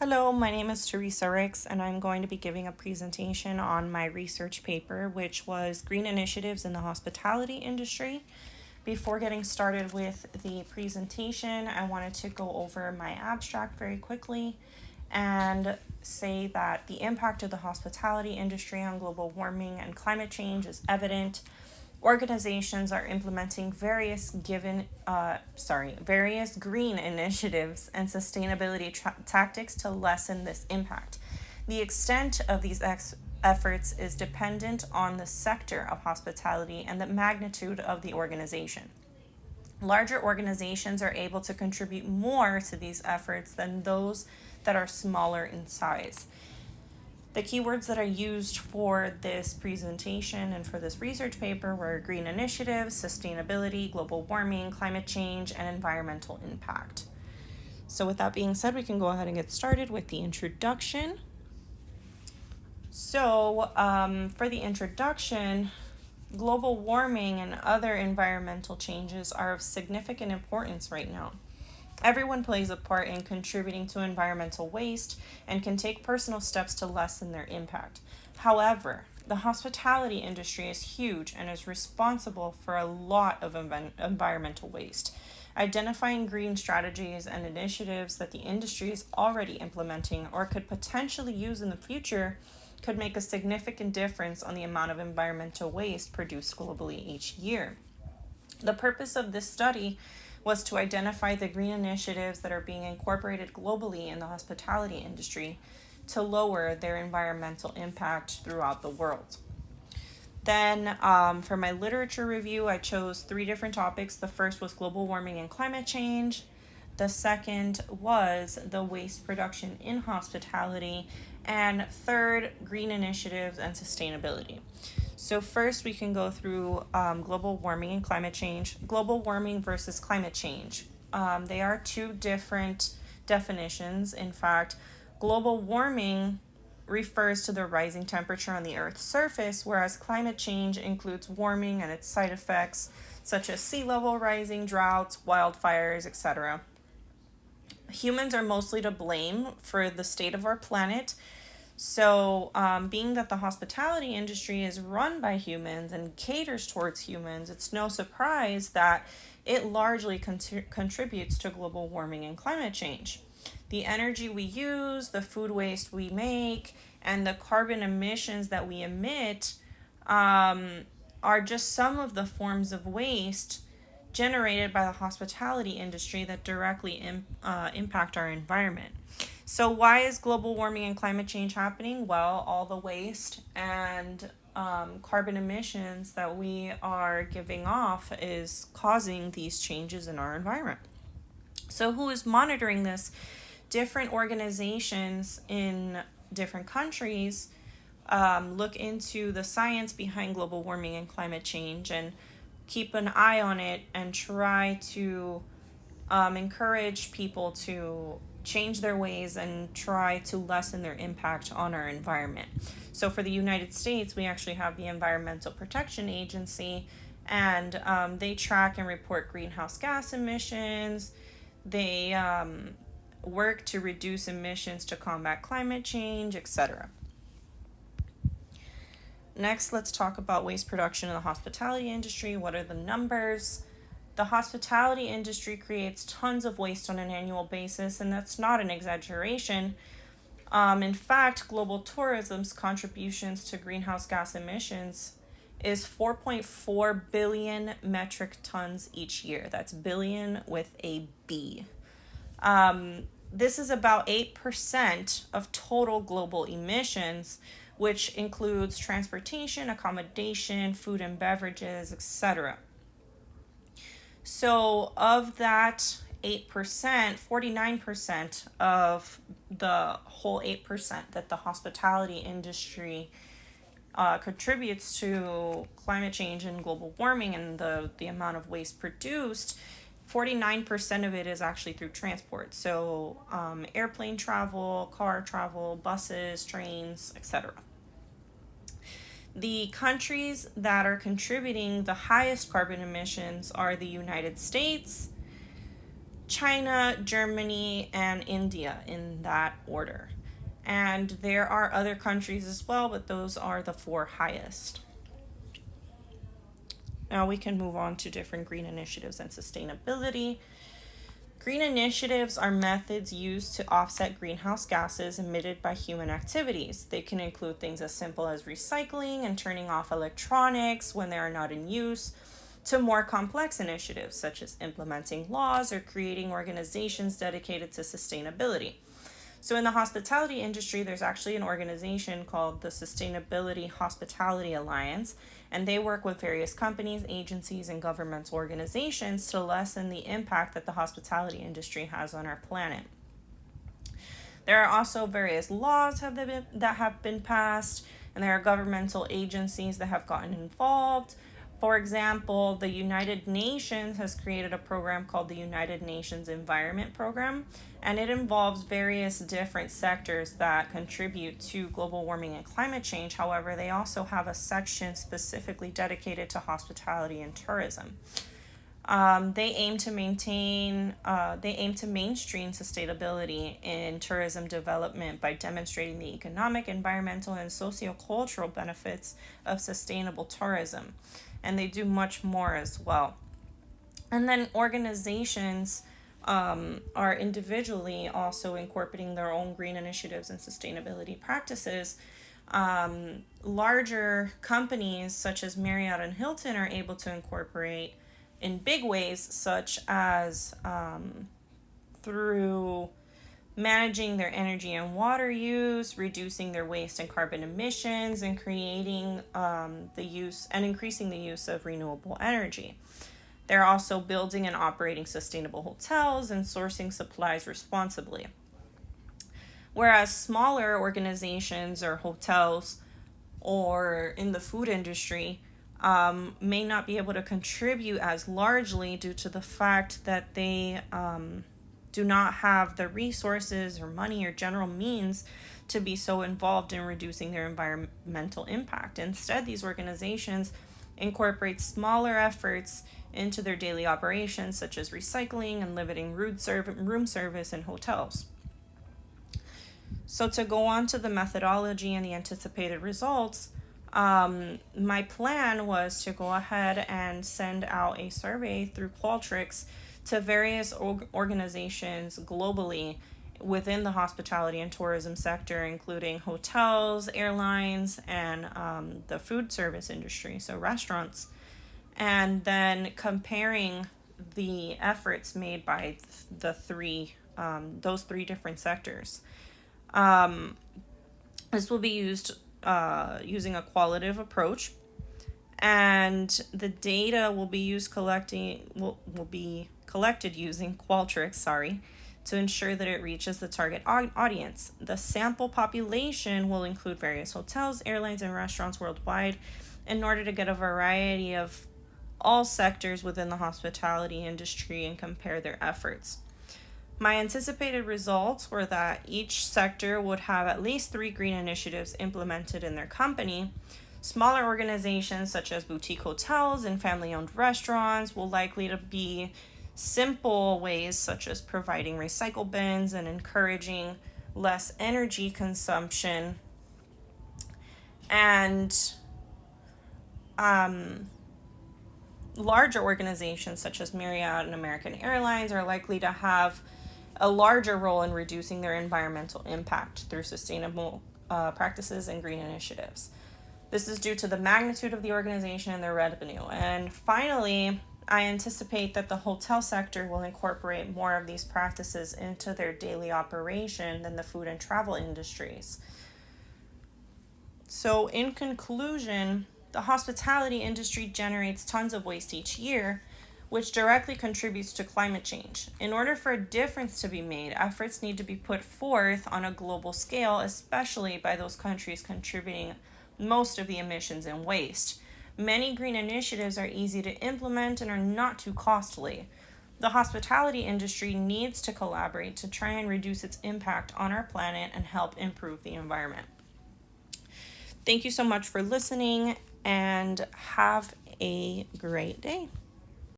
Hello, my name is Teresa Ricks, and I'm going to be giving a presentation on my research paper, which was Green Initiatives in the Hospitality Industry. Before getting started with the presentation, I wanted to go over my abstract very quickly and say that the impact of the hospitality industry on global warming and climate change is evident. Organizations are implementing various green initiatives and sustainability tactics to lessen this impact. The extent of these efforts is dependent on the sector of hospitality and the magnitude of the organization. Larger organizations are able to contribute more to these efforts than those that are smaller in size. The keywords that I used for this presentation and for this research paper were green initiatives, sustainability, global warming, climate change, and environmental impact. So with that being said, we can go ahead and get started with the introduction. For the introduction, global warming and other environmental changes are of significant importance right now. Everyone plays a part in contributing to environmental waste and can take personal steps to lessen their impact. However, the hospitality industry is huge and is responsible for a lot of environmental waste. Identifying green strategies and initiatives that the industry is already implementing or could potentially use in the future could make a significant difference on the amount of environmental waste produced globally each year. The purpose of this study was to identify the green initiatives that are being incorporated globally in the hospitality industry to lower their environmental impact throughout the world. Then, for my literature review, I chose three different topics. The first was global warming and climate change. The second was the waste production in hospitality. And third, green initiatives and sustainability. So first we can go through global warming and climate change. Global warming versus climate change. They are two different definitions. In fact, global warming refers to the rising temperature on the Earth's surface, whereas climate change includes warming and its side effects, such as sea level rising, droughts, wildfires, etc. Humans are mostly to blame for the state of our planet. So, being that the hospitality industry is run by humans and caters towards humans, it's no surprise that it largely contributes to global warming and climate change. The energy we use, the food waste we make, and the carbon emissions that we emit are just some of the forms of waste generated by the hospitality industry that directly impact our environment. So, why is global warming and climate change happening? Well, all the waste and carbon emissions that we are giving off is causing these changes in our environment. So, who is monitoring this? Different organizations in different countries look into the science behind global warming and climate change and keep an eye on it and try to encourage people to change their ways and try to lessen their impact on our environment. So, for the United States, we actually have the Environmental Protection Agency, and they track and report greenhouse gas emissions. They work to reduce emissions to combat climate change, etc. Next, let's talk about waste production in the hospitality industry. What are the numbers? The hospitality industry creates tons of waste on an annual basis, and that's not an exaggeration. In fact, global tourism's contributions to greenhouse gas emissions is 4.4 billion metric tons each year. That's billion with a B. This is about 8% of total global emissions, which includes transportation, accommodation, food and beverages, etc. So, of that 8%, 49% of the whole 8% that the hospitality industry contributes to climate change and global warming and the amount of waste produced, 49% of it is actually through transport. So, airplane travel, car travel, buses, trains, etc. The countries that are contributing the highest carbon emissions are the United States, China, Germany, and India in that order. And there are other countries as well, but those are the four highest. Now we can move on to different green initiatives and sustainability. Green initiatives are methods used to offset greenhouse gases emitted by human activities. They can include things as simple as recycling and turning off electronics when they are not in use, to more complex initiatives such as implementing laws or creating organizations dedicated to sustainability. So, in the hospitality industry, there's actually an organization called the Sustainability Hospitality Alliance, and they work with various companies, agencies, and governmental organizations to lessen the impact that the hospitality industry has on our planet. There are also various laws that have been passed, and there are governmental agencies that have gotten involved. For example, the United Nations has created a program called the United Nations Environment Program, and it involves various different sectors that contribute to global warming and climate change. However, they also have a section specifically dedicated to hospitality and tourism. They aim to mainstream sustainability in tourism development by demonstrating the economic, environmental, and sociocultural benefits of sustainable tourism. And they do much more as well. And then organizations are individually also incorporating their own green initiatives and sustainability practices. Larger companies such as Marriott and Hilton are able to incorporate in big ways, such as through managing their energy and water use, reducing their waste and carbon emissions, and creating the use and increasing the use of renewable energy. They're also building and operating sustainable hotels and sourcing supplies responsibly. Whereas smaller organizations or hotels or in the food industry may not be able to contribute as largely due to the fact that they do not have the resources or money or general means to be so involved in reducing their environmental impact. Instead, these organizations incorporate smaller efforts into their daily operations, such as recycling and limiting room service in hotels. So, to go on to the methodology and the anticipated results, my plan was to go ahead and send out a survey through Qualtrics to various organizations globally within the hospitality and tourism sector, including hotels, airlines, and the food service industry, so restaurants, and then comparing the efforts made by those three different sectors. This will be used using a qualitative approach, and the data will be collected using Qualtrics, to ensure that it reaches the target audience. The sample population will include various hotels, airlines, and restaurants worldwide in order to get a variety of all sectors within the hospitality industry and compare their efforts. My anticipated results were that each sector would have at least 3 green initiatives implemented in their company. Smaller organizations such as boutique hotels and family-owned restaurants will likely to be simple ways such as providing recycle bins and encouraging less energy consumption. And larger organizations such as Marriott and American Airlines are likely to have a larger role in reducing their environmental impact through sustainable practices and green initiatives. This is due to the magnitude of the organization and their revenue. And finally, I anticipate that the hotel sector will incorporate more of these practices into their daily operation than the food and travel industries. So, in conclusion, the hospitality industry generates tons of waste each year, which directly contributes to climate change. In order for a difference to be made, efforts need to be put forth on a global scale, especially by those countries contributing most of the emissions and waste. Many green initiatives are easy to implement and are not too costly. The hospitality industry needs to collaborate to try and reduce its impact on our planet and help improve the environment. Thank you so much for listening, and have a great day.